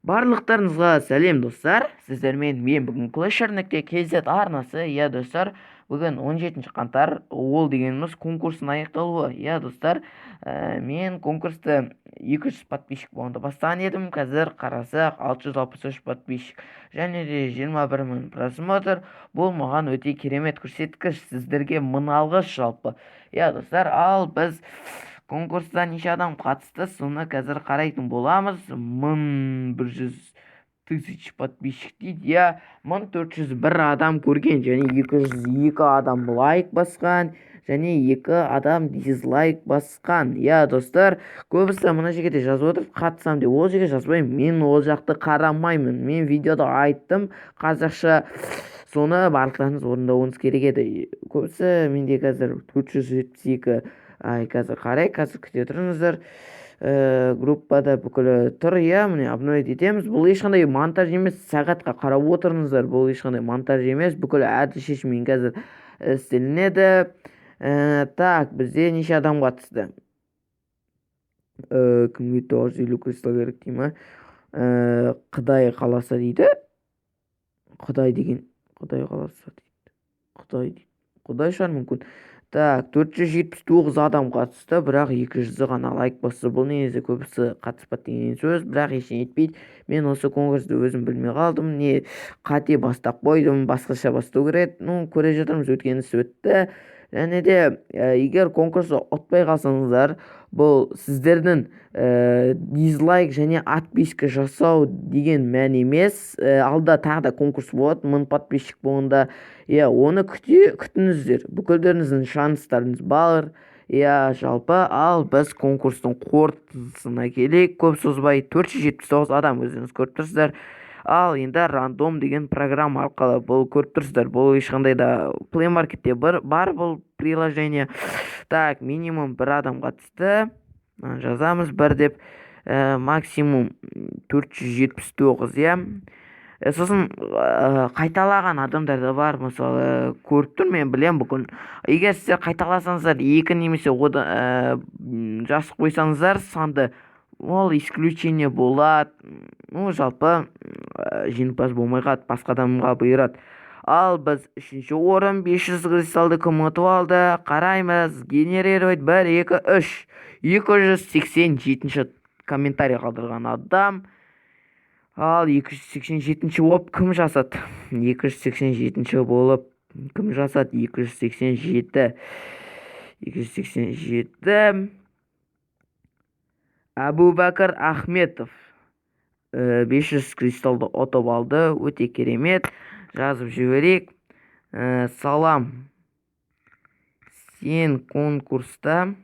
Барлықтарыңызға сәлем достар. Сіздермен мен бүгін Clasher.kz арнасы. Достар, бүгін 17 қаңтар ол дегеніміз конкурстың аяқталуы. Достар, мен конкурсты 200 подписчик болғанда бастаған едім. Қазір қарасақ 663 подписчик және де 21 мың просмотр. Бұл маған өте керемет көрсеткіш. Сіздерге мың алғыс жалпы. Достар, ал біз конкурста неше адам қатысты, соны қазір қарайтын боламыз. 1100 подписчик дейді. 1401 адам көрген және 202 адам лайк басқан және 2 адам дизлайк басқан. Достар, көбісі мына жерге жазып отыр, қатысам деп. Ол жерге жазбаймын, мен ол жақты қарамаймын. Мен видеода айттым қазақша, соны барлықтарыңыз орындауыңыз керек еді. Көбісі менде қазір 472. Қазір қарай, қазір күте тұрыңыздар. Группада бүкілі тұр. Міне обновить етеміз. Бұл ешқандай монтаж емес, сағатқа қарап отырыңыздар. Бұл ешқандай монтаж емес, бүкілі әділ шешіммен қазір істелінеді. Так, бізде неше адам қатысты? Кімге 950 кристалл керек дей ма? Құдай қаласа дейді. Құдай деген, Құдай қаласа дейді. Құдай шығар мүмкін. Так, 479 адам қатысты, бірақ 200 ғана лайк басты. Бұл негізі көбісі қатыспады деген сөз, бірақ ештеңе етпейді. Мен осы конкурсты өзім білмей қалдым, не қате бастап қойдым, басқаша бастау керек. Көре жатырмыз, өткен іс өтті. Және де егер конкурсты ұтпай қалсаңыздар, бұл сіздердің дизлайк және отписка жасау деген мән емес. Алда тағы да конкурс болады, 1000 подписчик болғанда. Оны күтіңіздер. Бүкілдеріңіздің шанстарыңыз бар. Жалпы, ал біз конкурстың қорытындысына келейік. Көп созбай, 479 адам өзіңіз көріп тұрсыздар. Ал енді рандом деген программа арқылы бұл көріп тұрсыздар. Бұл ешқандай да Play Marketте бар бұл приложение. Так, минимум бір адам қатысты. Жазамыз бір деп. Максимум 479. Сосын қайталаған адамдар да бар. Мысалы, көріп тұр, мен білем бүгін. Егер сіздер қайталасаңыздар, 2 немесе жазып қойсаңыздар санды, ол исключение болады. Жалпы жеңімпаз болмай қалады, басқа адамға бұйырады. Ал біз 3-ші орын 500 кристалды кім ұтып алды? Қараймыз. Генерировать 1, 2, 3. 287-ші комментарий қалдырған адам. Ал 287-ші болып кім жасады? 287-ші болып кім жасады? 287. Әбубәкір Ахметов 500 кристалды ұтып алды. Өте керемет. Жазып жіберейік. Салам. Сен конкурста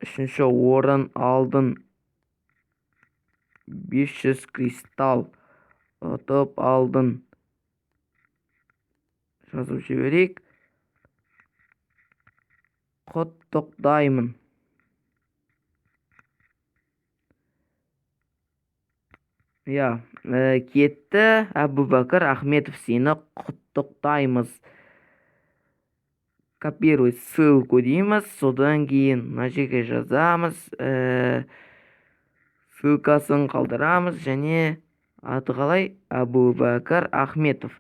3-ші орын алдың. 500 кристалл ұтып алдың. Жазып жіберейік. Құттықтаймын. Кетті. Әбубәкір Ахметов, сені құттықтаймыз. Копируй ссылку дейміз. Содан кейін мына жерге жазамыз. Ссылкасын қалдырамыз және аты қалай? Әбубәкір Ахметов.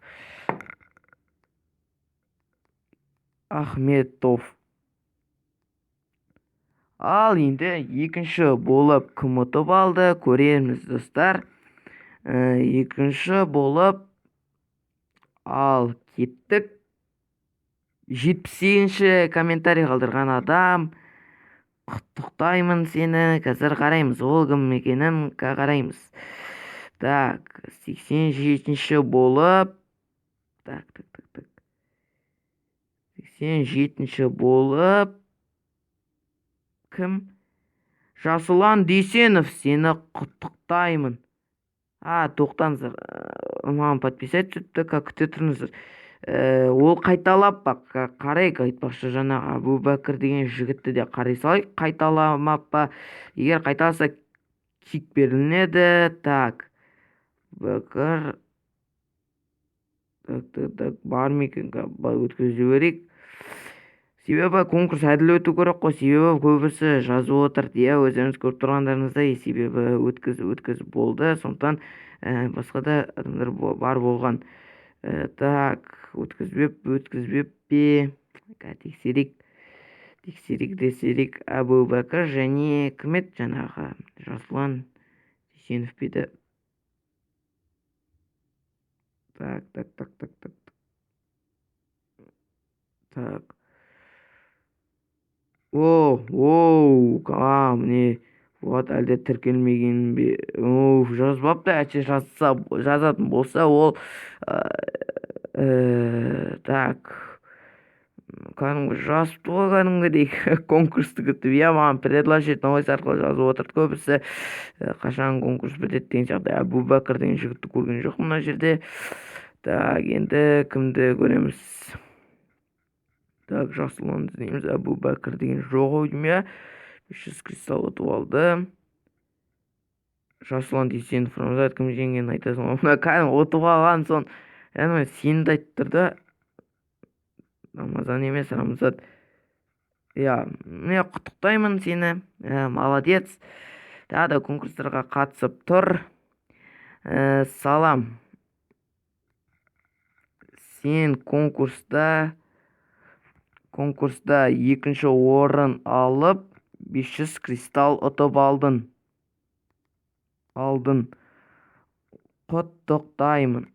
Ал енді 2-ші болып кім ұтып алды? Көреміз достар. 2-ші болып ал кеттік. 78-ші комментарий қалдырған адам. Құттықтаймын сені. Қазір қараймыз, ол кім екенін қараймыз. Так, 87-ші болып 87-ші болып кім? Жасұлан Дүйсенов, сені құттықтаймын. Тоқтаңыздар. Маған подписать түтті, күте тұрыңыздар. Ол қайталап бақ, қарайық айтпақшы, жаңа Әбубәкір деген жігітті де қарай салайық. Қайталамап ба? Егер қайталаса кик берілінеді. Так, Бәкір. Так, бар ма екен? Өткізіп жіберейік. Себебі конкурс әділ өту керек қой. Себебі көбісі жазып отыр. Иә, өздеріңіз көріп тұрғандарыңыздай, себебі өткізіп болды. Сондықтан басқа да адамдар бар болған. Так, өткізбеп пе? Тексерейік десерек. Әбу Бәкір және кім еді жаңағы? Жасұлан Дүйсенов пе еді? Так. Міне вот әлде тіркелмеген бе? Жазбапты. Әче жазатын болса ол так, кәдімгі жазыпты ғой, кәдімгідей конкурсты күтіп. Иә, маған предложить новость арқылы жазып отырды көбісі. Қашан конкурс бітеді деген сияқты. Әбу Бәкір деген жігітті көрген жоқ мына жерде. Так, енді кімді көреміз? Так, Жасұлан іздейміз. Әбу Бәкір деген жоқ ау деймін, иә. 500 кристалл ұтып алды. Жасұлан Дүйсенов, Рамзат кім жеңгенін айтасың ғой. Мына кәдімгі ұтып алған соң сені де айтып тұрды. Рамазан емес, Рамзат. Иә, міне құттықтаймын сені. Молодец. Тағы да конкурстарға қатысып тұр. Салам. Сен конкурста екінші орын алып 500 кристалл ұтып алдың. Құттықтаймын.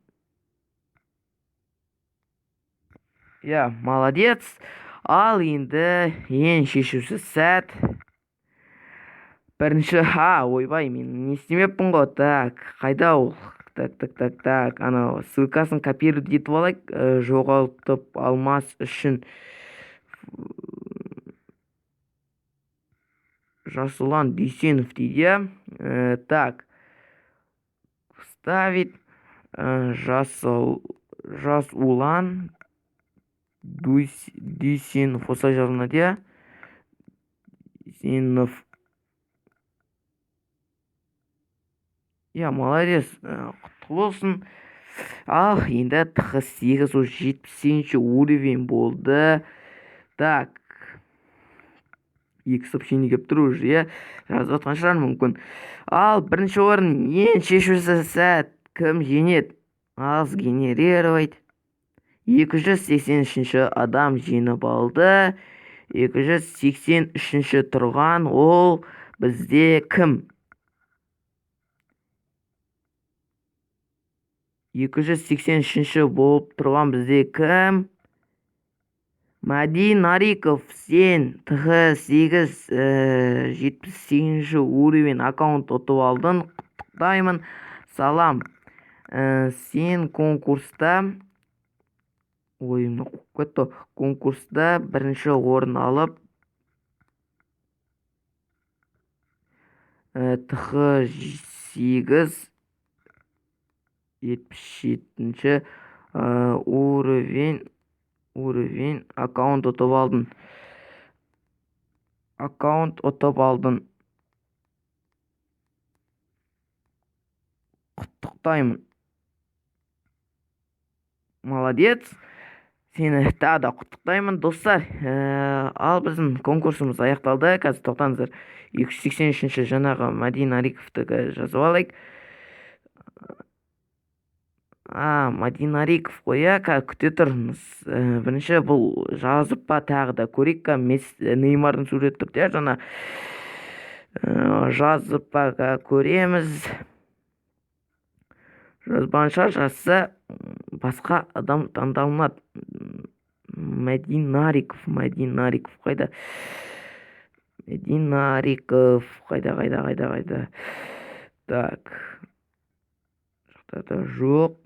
Иә, молодец. Ал енді ең шешуші сәт. Бірінші, ойбай, мен не істемеппін ғой. Так, қайда ол? Так, анау ссылкасын копировать етіп алайық, жоғалтып алмас үшін. Жасұлан Дүйсенов дейді. Так, вставить Жасұлан Дүйсенов. Осылай жазылады, иә? Дүйсенов. Иә, молодец. Құтты болсын. Ал, енді ТХ8 70 уровень болды. Так, екі сообщение кеп тұр уже, иә? Жазып отқан шығар мүмкін. Ал, бірінші орын ең шешуші сәт кім жеңеді? Ал, сгенерировать. 283-ші адам жеңіп алды. 283-ші тұрған ол бізде кім? 283-ші болып тұрған бізде кім? Мәди Нариков, сен ТХ8 78-ші уровень аккаунт ұтып алдың. Құттықтаймын. Салам. Сен конкурста бірінші орын алып ТХ8 77-ші уровень аккаунт ұтып алдың. Құттықтаймын. Молодец. Сені тағы да құттықтаймын, достар. Ал біздің конкурсымыз аяқталды. Қазір тоқтаңыздар. 283-ші жаңағы Мәди Нариковты жазып алайық. Мәди Нариков қой, қазір күте тұрмыз. Бірінші бұл жазып па тағы да көрейік. Неймардың суреті тұрды, жаңа жазып па көреміз. Жазбанша жазса басқа адам таңдалынады. Мәди Нариков қайда? Мәди Нариков қайда? Так, жақтарда жоқ.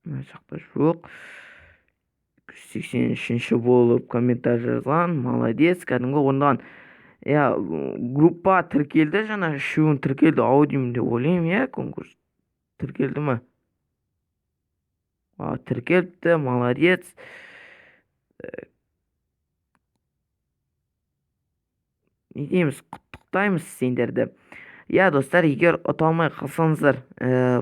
Жақта жоқ. 283-ші болып комментарий жазған. Молодец, кәдімгі орындаған. Группа тіркелді, жаңа үшеуін тіркелді. Аудиум деп ойлаймын, конкурс тіркелді ма? Тіркелді, молодец. Не дейміз, құттықтаймыз сендерді. иә достар, егер ұта алмай қалсаңыздар,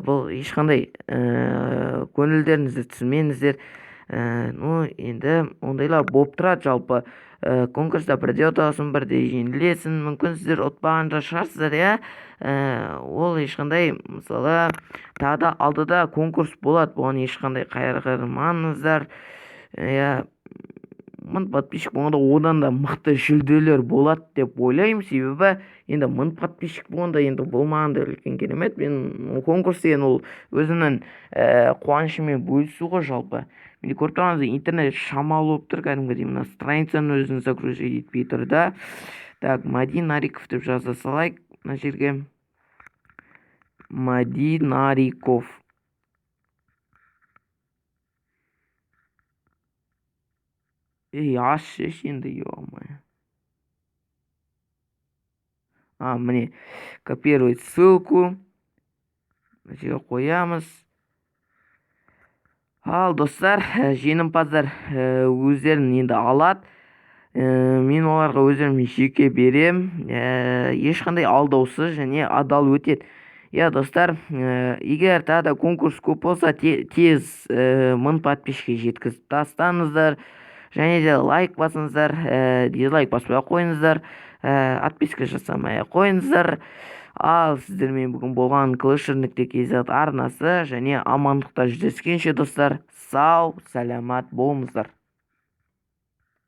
бұл ешқандай көңілдеріңізді түсірмеңіздер. Ну енді ондайлар болып тұрады жалпы. Конкурста бірде ұтасың, бірде жеңілесің, мүмкін сіздер ұтпаған да шығарсыздар, иә. Ол ешқандай, мысалы, тағы да алдыда конкурс болады, бұған ешқандай қайғырмаңыздар. Иә, 1000 подписчик болғанда одан да мықты жүлделер болады деп ойлаймын, себебі енді 1000 подписчик болғанда енді болмағанда үлкен керемет. Мен конкурс деген ол өзімнің қуанышыммен бөлісу ғой жалпы. Міне көріп тұрғаныңыз интернет шамалы болып тұр, кәдімгідей мына страницаның өзін загрузить етпей тұр да. Так, Мади Нариков деп жаза салайық мына жерге. Мади Нариков. Ашшы енді, ё-моё. Міне, копировать ссылку. Мына жерге қоямыз. Ал достар, жеңімпаздар өздерін енді алады. Мен оларға өздерім жеке берем. Ешқандай алдаусыз және адал өтеді. Иә достар, егер тағы да конкурс көп болса, тез 1000 подписчикке жеткізіп тастаңыздар. Және де лайк басыңыздар, дизлайк баспай қойыңыздар, отписка жасамай қойыңыздар. Ал сіздермен бүгін болған Clasher.kz арнасы және амандықта жүздескенше достар, сау, саламат болыңыздар.